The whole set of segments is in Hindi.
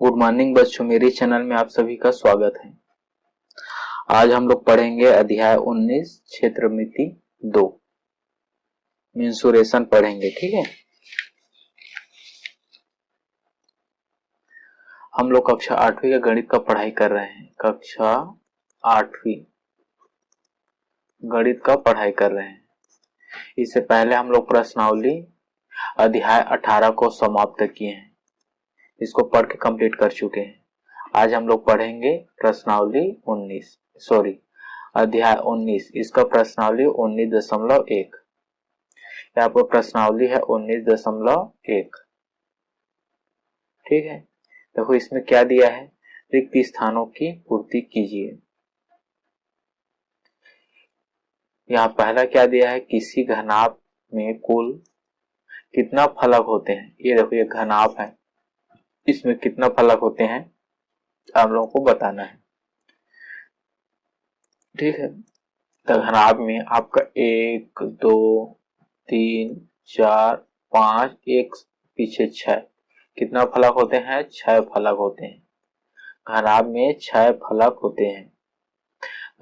गुड मॉर्निंग बच्चों, मेरे चैनल में आप सभी का स्वागत है। आज हम लोग पढ़ेंगे अध्याय 19 क्षेत्रमिति 2 मेंसुरेशन पढ़ेंगे। ठीक है, हम लोग कक्षा 8वीं का गणित का पढ़ाई कर रहे हैं। कक्षा 8वीं गणित का पढ़ाई कर रहे हैं। इससे पहले हम लोग प्रश्नावली अध्याय 18 को समाप्त किए हैं, इसको पढ़ के कंप्लीट कर चुके हैं। आज हम लोग पढ़ेंगे प्रश्नावली 19 अध्याय 19, इसका प्रश्नावली 19.1। यहाँ पर प्रश्नावली है 19.1। ठीक है, देखो इसमें क्या दिया है, रिक्त स्थानों की पूर्ति कीजिए। यहाँ पहला क्या दिया है, किसी घनाभ में कुल कितना फलक होते हैं। ये देखो, ये घनाभ है, इसमें कितना फलक होते हैं आप लोगों को बताना है। ठीक है, तो घनाभ में आपका 1 2 3 4 5, एक पीछे 6, कितना फलक होते हैं, 6 फलक होते हैं। घनाभ में 6 फलक होते हैं।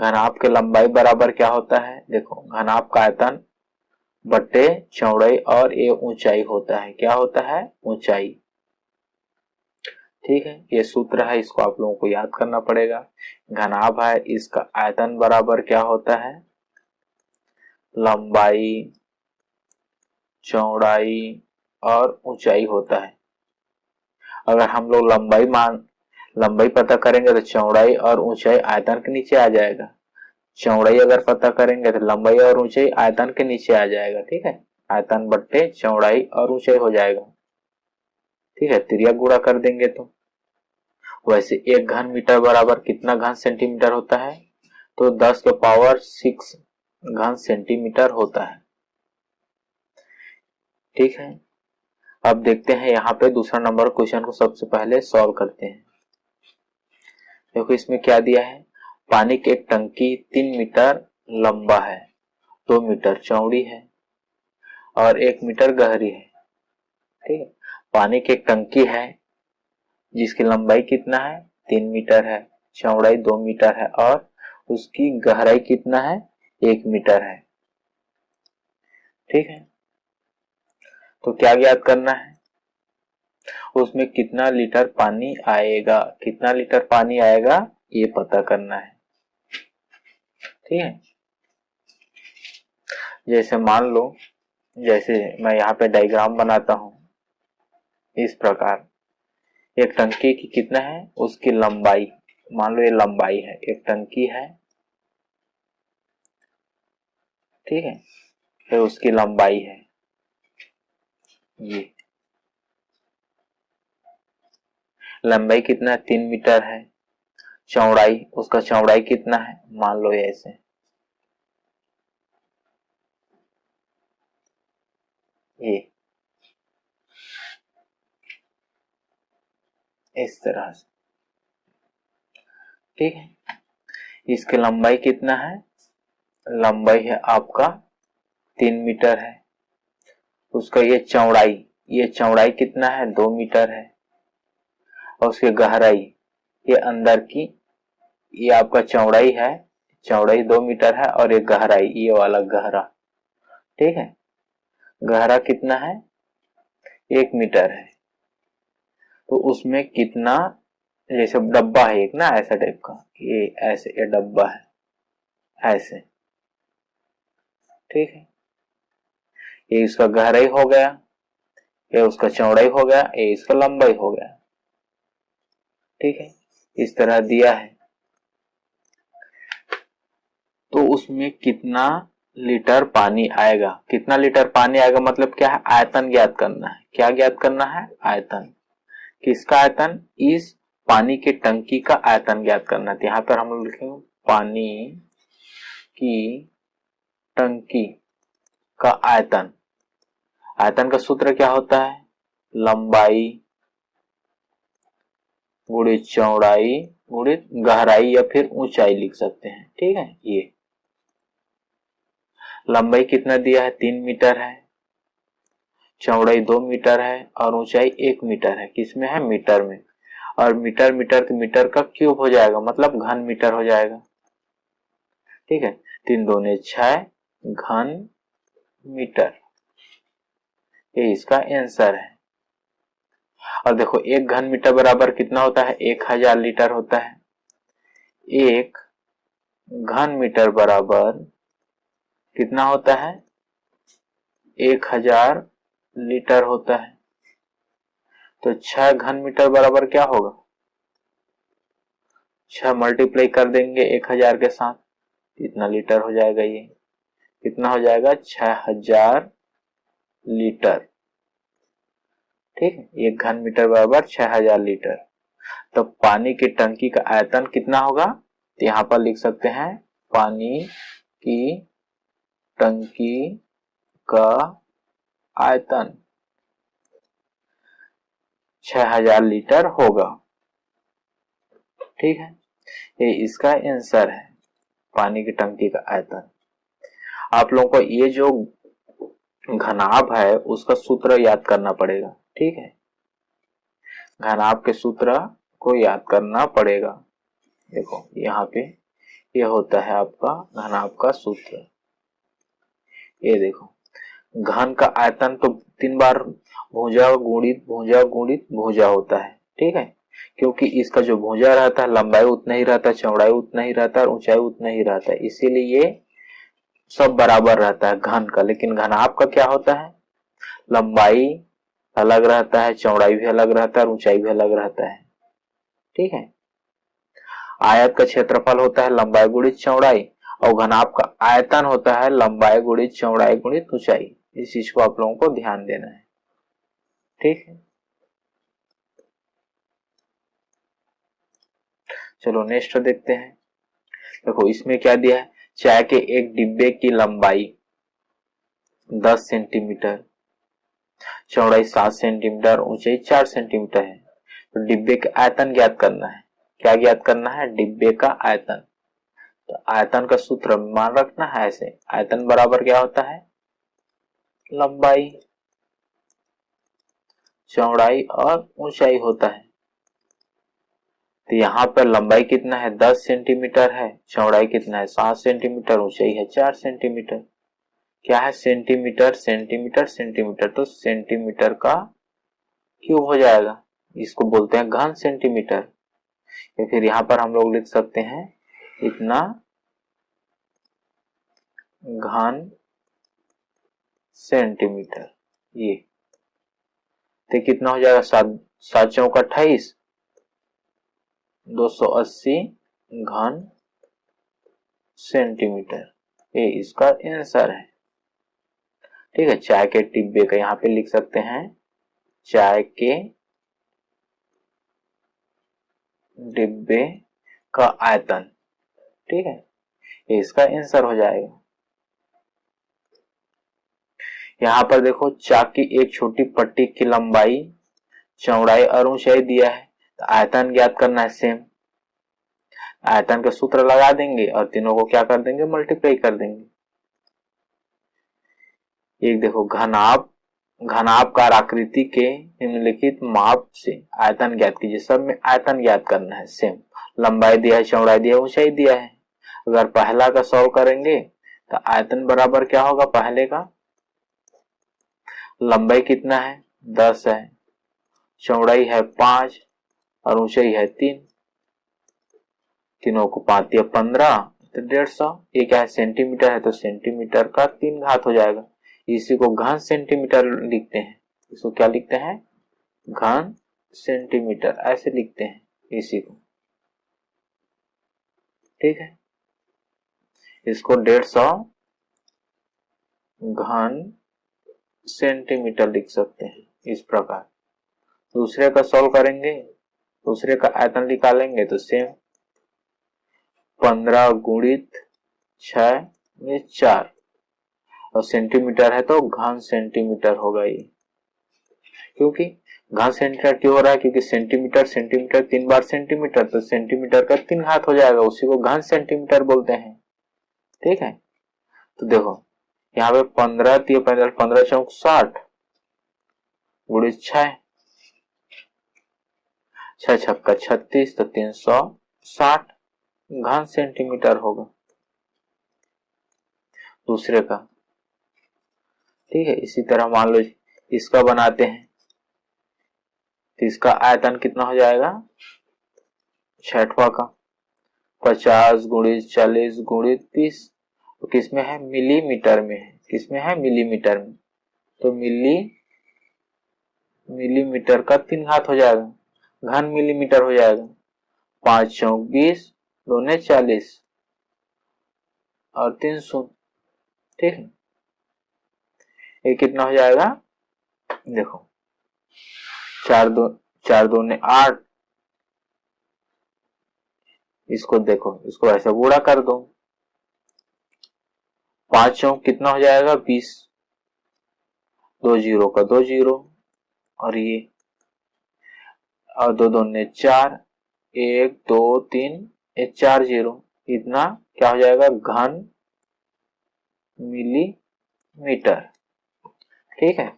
घनाभ के लंबाई बराबर क्या होता है, देखो घनाभ का आयतन बट्टे चौड़ाई और ये ऊंचाई होता है। क्या होता है, ऊंचाई। ठीक है, ये सूत्र है, इसको आप लोगों को याद करना पड़ेगा। घनाभ है, इसका आयतन बराबर क्या होता है, लंबाई चौड़ाई और ऊंचाई होता है। अगर हम लोग लंबाई पता करेंगे तो चौड़ाई और ऊंचाई आयतन के नीचे आ जाएगा। चौड़ाई अगर पता करेंगे तो लंबाई और ऊंचाई आयतन के नीचे आ जाएगा। ठीक है, आयतन बट्टे चौड़ाई और ऊंचाई हो जाएगा। ठीक है, त्रिज्या गुणा कर देंगे तो वैसे 1 घन मीटर बराबर कितना घन सेंटीमीटर होता है, तो 10⁶ घन सेंटीमीटर होता है। ठीक है, अब देखते हैं यहाँ पे दूसरा नंबर क्वेश्चन को सबसे पहले सॉल्व करते हैं। देखो इसमें क्या दिया है, पानी की एक टंकी 3 मीटर लंबा है, 2 मीटर चौड़ी है और 1 मीटर गहरी है। ठीक है, पानी की एक टंकी है जिसकी लंबाई कितना है, 3 मीटर है, चौड़ाई 2 मीटर है और उसकी गहराई कितना है, 1 मीटर है। ठीक है, तो क्या ज्ञात करना है, उसमें कितना लीटर पानी आएगा, कितना लीटर पानी आएगा ये पता करना है। ठीक है, जैसे मान लो, जैसे मैं यहाँ पे डायग्राम बनाता हूं इस प्रकार। एक टंकी की कितना है, उसकी लंबाई, मान लो ये लंबाई है, एक टंकी है। ठीक है, फिर उसकी लंबाई है ये, लंबाई कितना है, 3 मीटर है। चौड़ाई, उसका चौड़ाई कितना है, मान लो ये ऐसे, ये इस तरह से। ठीक है, इसकी लंबाई कितना है, लंबाई है आपका 3 मीटर है। उसका ये चौड़ाई कितना है, 2 मीटर है और उसकी गहराई, ये अंदर की, ये आपका चौड़ाई है, चौड़ाई 2 मीटर है और ये गहराई, ये वाला गहरा। ठीक है, गहरा कितना है, 1 मीटर है। तो उसमें कितना, जैसे डब्बा है एक ना ऐसा टाइप का, ये ऐसे ये डब्बा है ऐसे। ठीक है, ये इसका गहराई हो गया, ये उसका चौड़ाई हो गया, ये इसका लंबाई हो गया। ठीक है, इस तरह दिया है। तो उसमें कितना लीटर पानी आएगा, कितना लीटर पानी आएगा मतलब क्या है, आयतन ज्ञात करना है। क्या ज्ञात करना है, आयतन। किसका आयतन, इस पानी की टंकी का आयतन ज्ञात करना है। यहाँ पर हम लोग लिखेंगे पानी की टंकी का आयतन। आयतन का सूत्र क्या होता है, लंबाई गुणित चौड़ाई गुणित गहराई या फिर ऊंचाई लिख सकते हैं। ठीक है, ये लंबाई कितना दिया है, 3 मीटर है, चौड़ाई 2 मीटर है और ऊंचाई 1 मीटर है। किसमें है, मीटर में। और मीटर मीटर तो मीटर का क्यूब हो जाएगा, मतलब घन मीटर हो जाएगा। ठीक है, 3 दूने 6 घन मीटर, ये इसका आंसर है। और देखो 1 घन मीटर बराबर कितना होता है, 1000 लीटर होता है। 1 घन मीटर बराबर कितना होता है, 1000 लीटर होता है। तो 6 घन मीटर बराबर क्या होगा, 6 मल्टीप्लाई कर देंगे 1000 के साथ, इतना लीटर हो जाएगा। ये कितना हो जाएगा, 6000 लीटर। ठीक है, 1 घन मीटर बराबर 6000 लीटर। तो पानी की टंकी का आयतन कितना होगा, तो यहां पर लिख सकते हैं पानी की टंकी का आयतन 6000 लीटर होगा। ठीक है, ये इसका आंसर है, पानी की टंकी का आयतन। आप लोगों को ये जो घनाभ है उसका सूत्र याद करना पड़ेगा। ठीक है, घनाभ के सूत्र को याद करना पड़ेगा। देखो यहाँ पे ये होता है आपका घनाभ का सूत्र। ये देखो, घन का आयतन तो 3 बार भुजा गुणित भुजा गुणित भुजा होता है। ठीक है, क्योंकि इसका जो भुजा रहता है लंबाई उतना ही रहता है, चौड़ाई उतना ही रहता है और ऊंचाई उतना ही रहता है, इसीलिए ये सब बराबर रहता है घन का। लेकिन घनाभ का क्या होता है, लंबाई अलग रहता है, चौड़ाई भी अलग रहता है और ऊंचाई भी अलग रहता है। ठीक है, आयत का क्षेत्रफल होता है लंबाई गुणित चौड़ाई और घनाभ का आयतन होता है लंबाई गुणित चौड़ाई गुणित ऊंचाई। इस चीज को आप लोगों को ध्यान देना है। ठीक है, चलो नेक्स्ट देखते हैं। देखो इसमें क्या दिया है, चाय के एक डिब्बे की लंबाई 10 सेंटीमीटर, चौड़ाई 7 सेंटीमीटर, ऊंचाई 4 सेंटीमीटर है। तो डिब्बे का आयतन ज्ञात करना है। क्या ज्ञात करना है, डिब्बे का आयतन। तो आयतन का सूत्र मान रखना है ऐसे, आयतन बराबर क्या होता है, लंबाई चौड़ाई और ऊंचाई होता है। तो यहाँ पर लंबाई कितना है, 10 सेंटीमीटर है, चौड़ाई कितना है 7 सेंटीमीटर, ऊंचाई है 4 सेंटीमीटर। क्या है, सेंटीमीटर सेंटीमीटर सेंटीमीटर, तो सेंटीमीटर का क्यूब हो जाएगा, इसको बोलते हैं घन सेंटीमीटर। या फिर यहाँ पर हम लोग लिख सकते हैं इतना घन सेंटीमीटर। ये तो कितना हो जाएगा, 7 चौक 28, 280 घन सेंटीमीटर, ये इसका आंसर है। ठीक है, चाय के डिब्बे का यहाँ पे लिख सकते हैं चाय के डिब्बे का आयतन। ठीक है, ये इसका आंसर हो जाएगा। यहाँ पर देखो चाक की एक छोटी पट्टी की लंबाई चौड़ाई और ऊंचाई दिया है, तो आयतन ज्ञात करना है सेम। आयतन का सूत्र लगा देंगे और तीनों को क्या कर देंगे, मल्टीप्लाई कर देंगे। एक देखो घनाभ, घनाभकार आकृति के निम्नलिखित माप से आयतन ज्ञात कीजिए। सब में आयतन ज्ञात करना है सेम, लंबाई दिया है, चौड़ाई दिया है, ऊंचाई दिया है। अगर पहला का सॉल्व करेंगे तो आयतन बराबर क्या होगा, पहले का लंबाई कितना है 10 है, चौड़ाई है 5 और ऊंचाई है 3, तीनों को 5 या 15 तो 150। ये क्या है, सेंटीमीटर है, तो सेंटीमीटर का 3 घात हो जाएगा। इसी को घन सेंटीमीटर लिखते हैं। इसको क्या लिखते हैं, घन सेंटीमीटर, ऐसे लिखते हैं इसी को। ठीक है, इसको 150 घन सेंटीमीटर लिख सकते हैं इस प्रकार। दूसरे का सॉल्व करेंगे, दूसरे का आयतन निकालेंगे तो सेम, 15 गुणित 6 में 4 और सेंटीमीटर है तो घन सेंटीमीटर होगा ये। क्योंकि घन सेंटीमीटर क्यों हो रहा है, क्योंकि सेंटीमीटर सेंटीमीटर 3 बार सेंटीमीटर, तो सेंटीमीटर का 3 घात हो जाएगा, उसी को घन सेंटीमीटर बोलते हैं। ठीक है, तो देखो यहाँ पे 15 15 चौक 60 गुणित 6, 6 छक्का 36 तो 360 घन सेंटीमीटर होगा दूसरे का। ठीक है, इसी तरह मान लो इसका बनाते हैं तो इसका आयतन कितना हो जाएगा, छठवां का 50 गुणित 40 गुणित 30, तो किसमें है, मिलीमीटर में है। किसमें है, मिलीमीटर में। तो मिलीमीटर का 3 घात हो जाएगा, घन मिलीमीटर हो जाएगा। 5 चौक 20, 2 40 और 3 शून्य। ठीक है, ये कितना हो जाएगा, देखो 4 2 8, इसको देखो, इसको ऐसा गुणा कर दो। 5 चौक कितना हो जाएगा, 20, 2 जीरो का 2 जीरो और ये, और 2 2 4, 1 2 3 एक 4 जीरो, इतना क्या हो जाएगा, घन मिलीमीटर। ठीक है,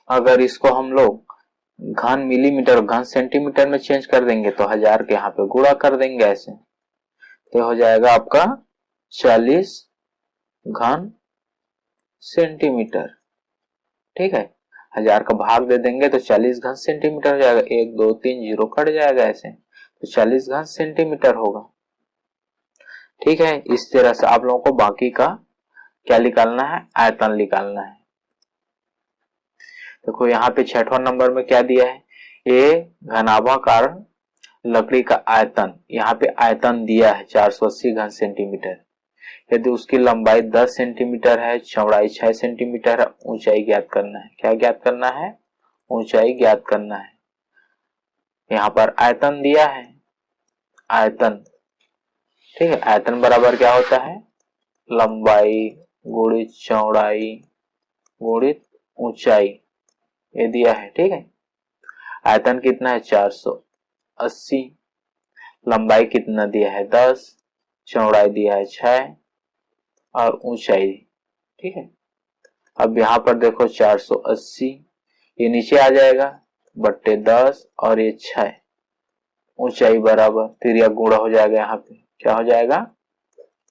अगर इसको हम लोग घन मिलीमीटर घन सेंटीमीटर में चेंज कर देंगे तो 1000 के यहाँ पे गुणा कर देंगे ऐसे, तो हो जाएगा आपका 40 घन सेंटीमीटर। ठीक है, 1000 का भाग दे देंगे तो 40 घन सेंटीमीटर हो जाएगा, 1 2 3 जीरो कट जाएगा ऐसे, तो 40 घन सेंटीमीटर होगा। ठीक है, इस तरह से आप लोगों को बाकी का क्या निकालना है, आयतन निकालना है। देखो यहाँ पे 6वां नंबर में क्या दिया है, ये घनाभाकार लकड़ी का आयतन, यहाँ पे आयतन दिया है 480 घन सेंटीमीटर। यदि उसकी लंबाई 10 सेंटीमीटर है, चौड़ाई 6 सेंटीमीटर है, ऊंचाई ज्ञात करना है। क्या ज्ञात करना है, ऊंचाई ज्ञात करना है। यहाँ पर आयतन दिया है, आयतन। ठीक है, आयतन बराबर क्या होता है, लंबाई गुणित चौड़ाई गुणित ऊंचाई, ये दिया है। ठीक है, आयतन कितना है 480, लंबाई कितना दिया है 10, चौड़ाई दिया है 6 और ऊंचाई। ठीक है, अब यहाँ पर देखो 480, ये नीचे आ जाएगा बट्टे 10 और ये 6, ऊंचाई बराबर तिर्यक गुणा हो जाएगा। यहाँ पे क्या हो जाएगा,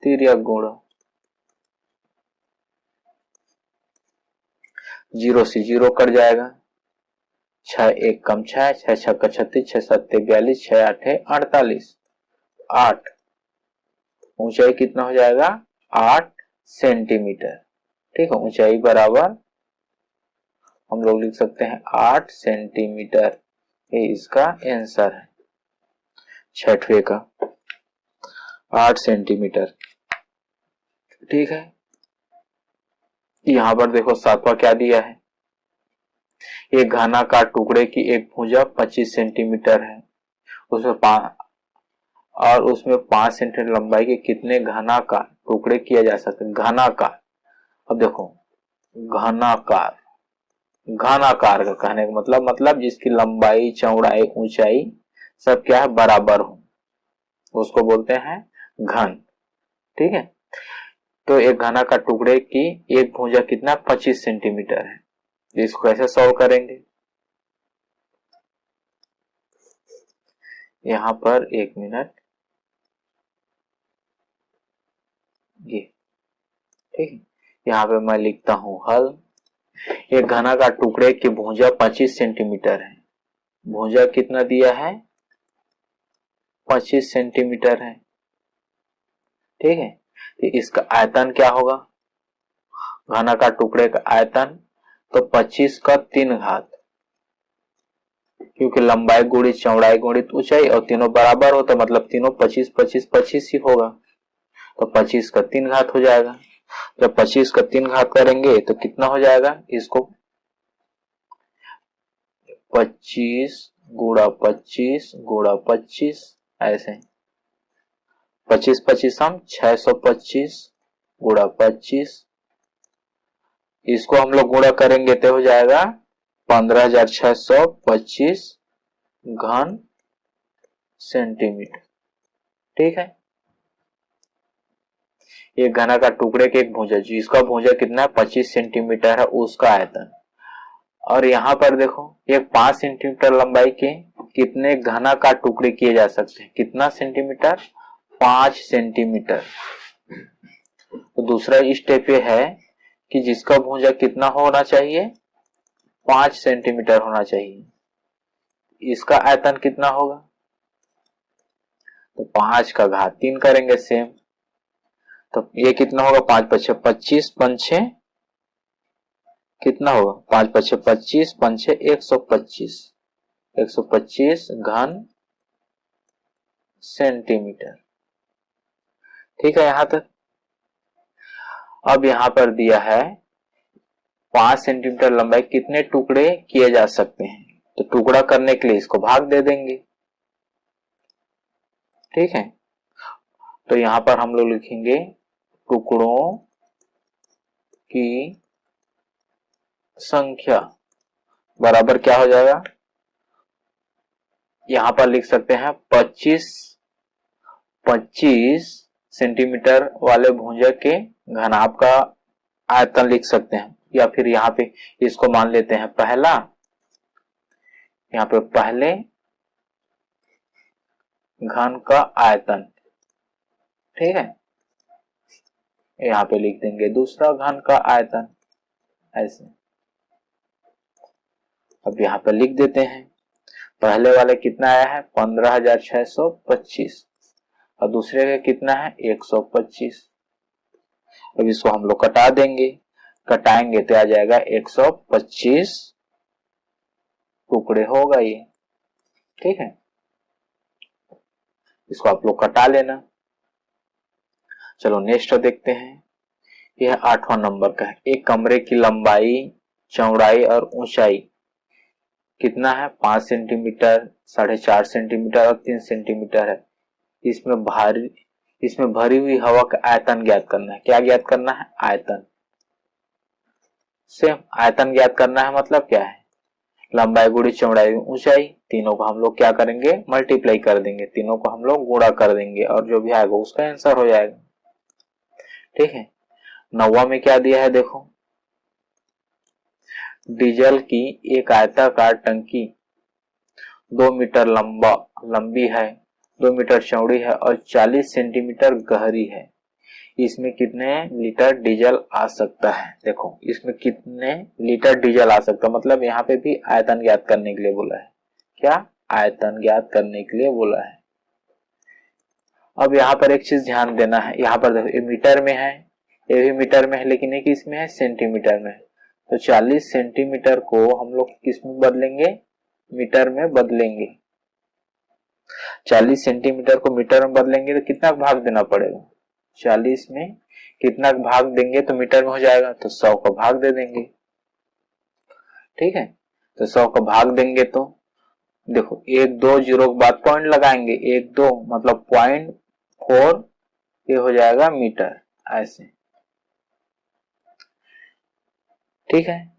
तिर्यक गुणा, 0 से 0 कट जाएगा, 6 1 कम 6, 6 छक्का 36, 6 7 42, 6 8 48, 8, ऊंचाई कितना हो जाएगा, 8 सेंटीमीटर। ठीक है, ऊंचाई बराबर हम लोग लिख सकते हैं 8 सेंटीमीटर, ये इसका आंसर है 6वें का, 8 सेंटीमीटर। ठीक है, यहां पर देखो 7वां क्या दिया है, एक घनाकार टुकड़े की एक भुजा 25 सेंटीमीटर है, उसमें और उसमें 5 सेंटीमीटर लंबाई के कितने घनाकार टुकड़े किया जा सकते हैं। घनाकार, अब देखो घनाकार, घनाकार का कहने का मतलब जिसकी लंबाई चौड़ाई ऊंचाई सब क्या है, बराबर हो, उसको बोलते हैं घन। ठीक है, तो एक घनाकार टुकड़े की एक भुजा कितना 25 सेंटीमीटर है, इसको कैसे सॉल्व करेंगे, यहां पर 1 मिनट, ये ठीक है, यहाँ पे मैं लिखता हूं हल। एक घनाकार टुकड़े की भुजा 25 सेंटीमीटर है, भुजा कितना दिया है 25 सेंटीमीटर है। ठीक है, तो इसका आयतन क्या होगा, घनाकार टुकड़े का आयतन तो 25 का 3 घात, क्योंकि लंबाई गुणित चौड़ाई गुणित ऊंचाई और तीनों बराबर हो तो मतलब तीनों 25 25 25 ही होगा, तो 25 का 3 घात हो जाएगा। जब 25 का 3 घात करेंगे तो कितना हो जाएगा, इसको 25 गुणा 25 गुणा 25 ऐसे, 25 25 हम 625 गुणा 25, इसको हम लोग गुणा करेंगे तो हो जाएगा 15,625 घन सेंटीमीटर। ठीक है, ये घनाकार टुकड़े के एक भुजा, जिसका भुजा कितना है 25 सेंटीमीटर है, उसका आयतन, और यहाँ पर देखो ये 5 सेंटीमीटर लंबाई के कितने घनाकार टुकड़े किए जा सकते हैं, कितना सेंटीमीटर, 5 सेंटीमीटर। तो दूसरा स्टेप ये है कि जिसका भुजा कितना होना चाहिए, 5 सेंटीमीटर होना चाहिए। इसका आयतन कितना होगा, तो 5 का घात 3 करेंगे सेम। तो ये कितना होगा, 5 पछे 25, पंचे कितना होगा, 5 पछे 25, पंचे 125, 125 घन सेंटीमीटर। ठीक है यहां तक। अब यहां पर दिया है 5 सेंटीमीटर लंबाई कितने टुकड़े किए जा सकते हैं, तो टुकड़ा करने के लिए इसको भाग दे देंगे। ठीक है, तो यहां पर हम लोग लिखेंगे टुकड़ों की संख्या बराबर क्या हो जाएगा, यहां पर लिख सकते हैं 25 सेंटीमीटर वाले भुजा के घनाभ का आयतन लिख सकते हैं, या फिर यहाँ पे इसको मान लेते हैं पहला, यहाँ पे पहले घन का आयतन। ठीक है, यहाँ पे लिख देंगे दूसरा घन का आयतन ऐसे। अब यहाँ पे लिख देते हैं, पहले वाले कितना आया है 15,625 और दूसरे का कितना है 125। अब इसको हम लोग कटा देंगे, कटाएंगे तो आ जाएगा 125 टुकड़े होगा ये। ठीक है, इसको आप लोग कटा लेना। चलो नेक्स्ट देखते हैं, यह 8वां नंबर का है। एक कमरे की लंबाई, चौड़ाई और ऊंचाई कितना है, 5 सेंटीमीटर, 4.5 सेंटीमीटर और 3 सेंटीमीटर है। इसमें भरी हुई हवा का आयतन ज्ञात करना है। क्या ज्ञात करना है, आयतन। सेम आयतन ज्ञात करना है, मतलब क्या है, लंबाई गुणी चौड़ाई ऊंचाई, तीनों को हम लोग क्या करेंगे, मल्टीप्लाई कर देंगे, तीनों को हम लोग गुणा कर देंगे और जो भी आएगा उसका आंसर हो जाएगा। ठीक है, 9वां में क्या दिया है देखो, डीजल की एक आयताकार टंकी 2 मीटर लंबी है, 2 मीटर चौड़ी है और 40 सेंटीमीटर गहरी है। इसमें कितने लीटर डीजल आ सकता है, देखो इसमें कितने लीटर डीजल आ सकता है, मतलब यहाँ पे भी आयतन ज्ञात करने के लिए बोला है। क्या, आयतन ज्ञात करने के लिए बोला है। अब यहाँ पर एक चीज ध्यान देना है, यहाँ पर देखो ये मीटर में है, ये भी मीटर में है, लेकिन ये किस में है, सेंटीमीटर में है। तो 40 सेंटीमीटर को हम लोग किस में बदलेंगे, मीटर में बदलेंगे। 40 सेंटीमीटर को मीटर में बदलेंगे तो कितना भाग देना पड़ेगा, 40 में कितना भाग देंगे तो मीटर में हो जाएगा, तो 100 का भाग दे देंगे। ठीक है, तो 100 का भाग देंगे तो देखो 1 2 0 के बाद पॉइंट लगाएंगे, 1 2 मतलब 0.4 ये हो जाएगा मीटर ऐसे। ठीक है,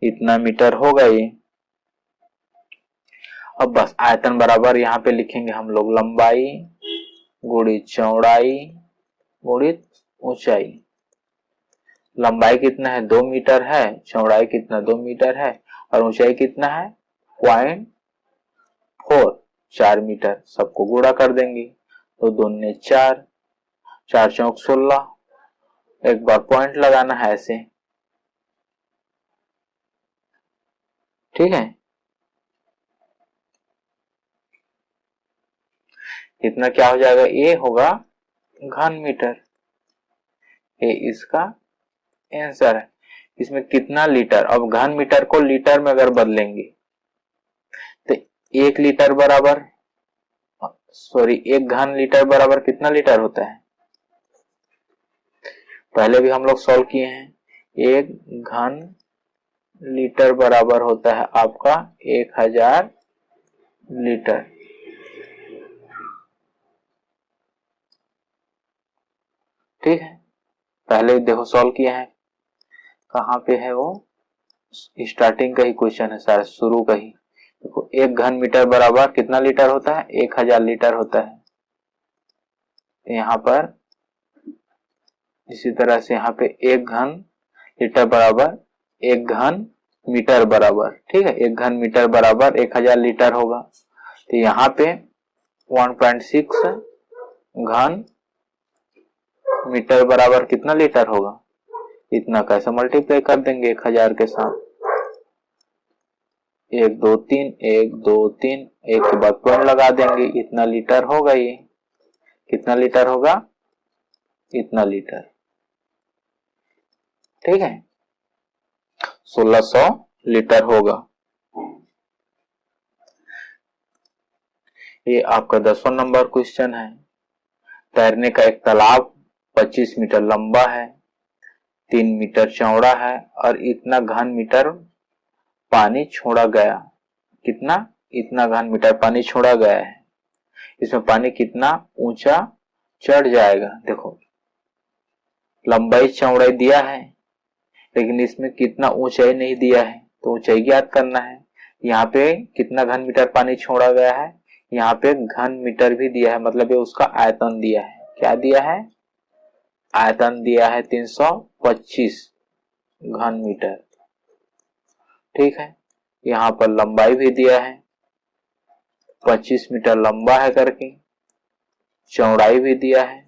इतना मीटर होगा ये। अब बस आयतन बराबर यहाँ पे लिखेंगे हम लोग लंबाई गुणी चौड़ाई गुणित ऊंचाई। लंबाई कितना है, 2 मीटर है, चौड़ाई कितना 2 मीटर है और ऊंचाई कितना है 0.4 4 मीटर। सबको गुणा कर देंगे तो 2 ने 4, 4 चौक 16, एक बार पॉइंट लगाना है ऐसे। ठीक है, इतना क्या हो जाएगा, ये होगा घन मीटर, ये इसका आंसर है। इसमें कितना लीटर, अब घन मीटर को लीटर में अगर बदलेंगे तो 1 लीटर बराबर, सॉरी 1 घन लीटर बराबर कितना लीटर होता है, पहले भी हम लोग सॉल्व किए हैं। 1 घन लीटर बराबर होता है आपका 1000 लीटर। ठीक है, पहले देखो सॉल्व किया है, कहां पे है वो, स्टार्टिंग का ही क्वेश्चन है सारा, शुरू का ही। देखो 1 घन मीटर बराबर कितना लीटर होता है, 1000 लीटर होता है। यहाँ पर इसी तरह से यहाँ पे 1 घन लीटर बराबर 1 घन मीटर बराबर, ठीक है, 1 घन मीटर बराबर 1000 लीटर होगा। तो यहाँ पे 1.6 घन मीटर बराबर कितना लीटर होगा, इतना। कैसे मल्टीप्लाई कर देंगे 1000 के साथ, 1 2 3 1 2 3, एक के बाद पॉइंट लगा देंगे, इतना लीटर होगा। ये कितना लीटर होगा, इतना लीटर, ठीक है, 1600 लीटर होगा। ये आपका 10वां नंबर क्वेश्चन है। तैरने का एक तालाब 25 मीटर लंबा है, 3 मीटर चौड़ा है और इतना घन मीटर पानी छोड़ा गया। कितना, इतना घन मीटर पानी छोड़ा गया है। इसमें पानी कितना ऊंचा चढ़ जाएगा। देखो लंबाई चौड़ाई दिया है, लेकिन इसमें कितना ऊंचाई नहीं दिया है, तो ऊंचाई ज्ञात करना है। यहाँ पे कितना घन मीटर पानी छोड़ा गया है, यहाँ पे घन मीटर भी दिया है, मतलब ये उसका आयतन दिया है। क्या दिया है, आयतन दिया है 325 घन मीटर, ठीक है। यहाँ पर लंबाई भी दिया है 25 मीटर लंबा है करके, चौड़ाई भी दिया है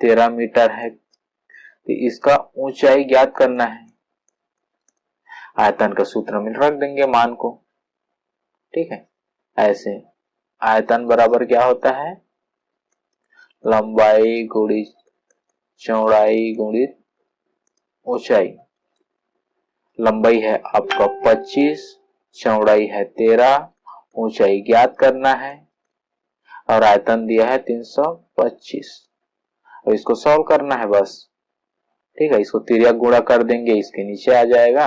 13 मीटर है। तो इसका ऊंचाई ज्ञात करना है। आयतन का सूत्र में रख देंगे मान को, ठीक है। ऐसे आयतन बराबर क्या होता है, लंबाई गुणित चौड़ाई गुणित ऊंचाई। लंबाई है आपका 25, चौड़ाई है 13, ऊंचाई ज्ञात करना है और आयतन दिया है 325। और इसको सॉल्व करना है बस, ठीक है। इसको तिर्यक गुणा कर देंगे, इसके नीचे आ जाएगा।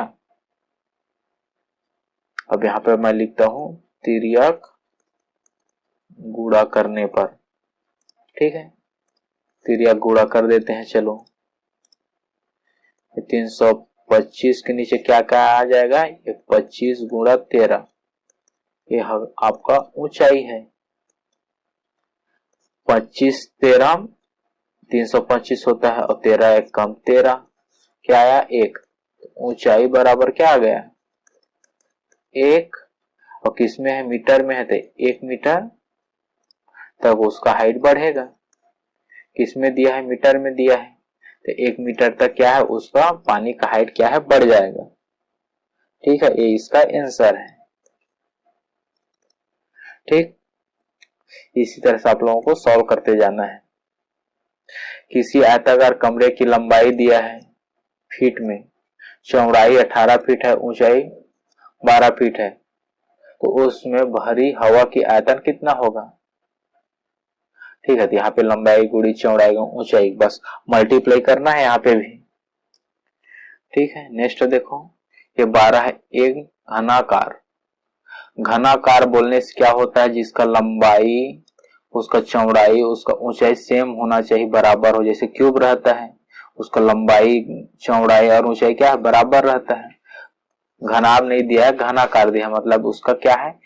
अब यहाँ पे मैं लिखता हूं तिर्यक गुणा करने पर, ठीक है। तिर्यक गुणा कर देते हैं, चलो 325 के नीचे क्या क्या आ जाएगा, ये 25 गुणा 13, ये आपका ऊंचाई है। 25 13 325 होता है और 13 एक कम 13, क्या आया 1। ऊंचाई बराबर क्या आ गया 1, और किस में है, मीटर में है, तो 1 मीटर, तब उसका हाइट बढ़ेगा। किस में दिया है, मीटर में दिया है, तो 1 मीटर तक क्या है, उसका पानी का हाइट क्या है, बढ़ जाएगा, ठीक है। ये इसका आंसर है, ठीक। इसी तरह से आप लोगों को सॉल्व करते जाना है। किसी आयताकार कमरे की लंबाई दिया है फीट में, चौड़ाई 18 फीट है, ऊंचाई 12 फीट है, तो उसमें भरी हवा की आयतन कितना होगा, ठीक है। तो यहाँ पे लंबाई गुणी चौड़ाई ऊंचाई बस मल्टीप्लाई करना है यहाँ पे भी, ठीक है। नेक्स्ट देखो, ये 12 है। एक घनाकार, घनाकार बोलने से क्या होता है, जिसका लंबाई उसका चौड़ाई उसका ऊंचाई सेम होना चाहिए, बराबर हो। जैसे क्यूब रहता है, उसका लंबाई चौड़ाई और ऊंचाई क्या है, बराबर रहता है। घनाभ नहीं दिया है, घनाकार दिया है, मतलब उसका क्या है,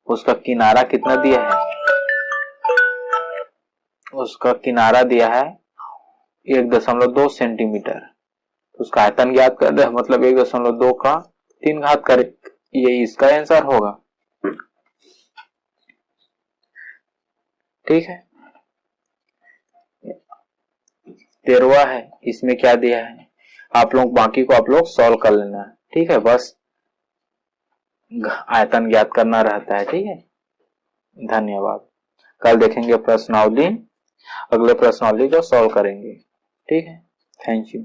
उसका किनारा कितना दिया है, उसका किनारा दिया है 1.2 सेंटीमीटर। उसका आयतन ज्ञात कर दे, मतलब 1.2 का 3 घात करे, ये इसका आंसर होगा, ठीक है। 13वां है, इसमें क्या दिया है, आप लोग बाकी को आप लोग सॉल्व कर लेना, ठीक है। बस आयतन ज्ञात करना रहता है, ठीक है। धन्यवाद। कल देखेंगे प्रश्नावली, अगले प्रश्नावली को सॉल्व करेंगे, ठीक है। Thank you.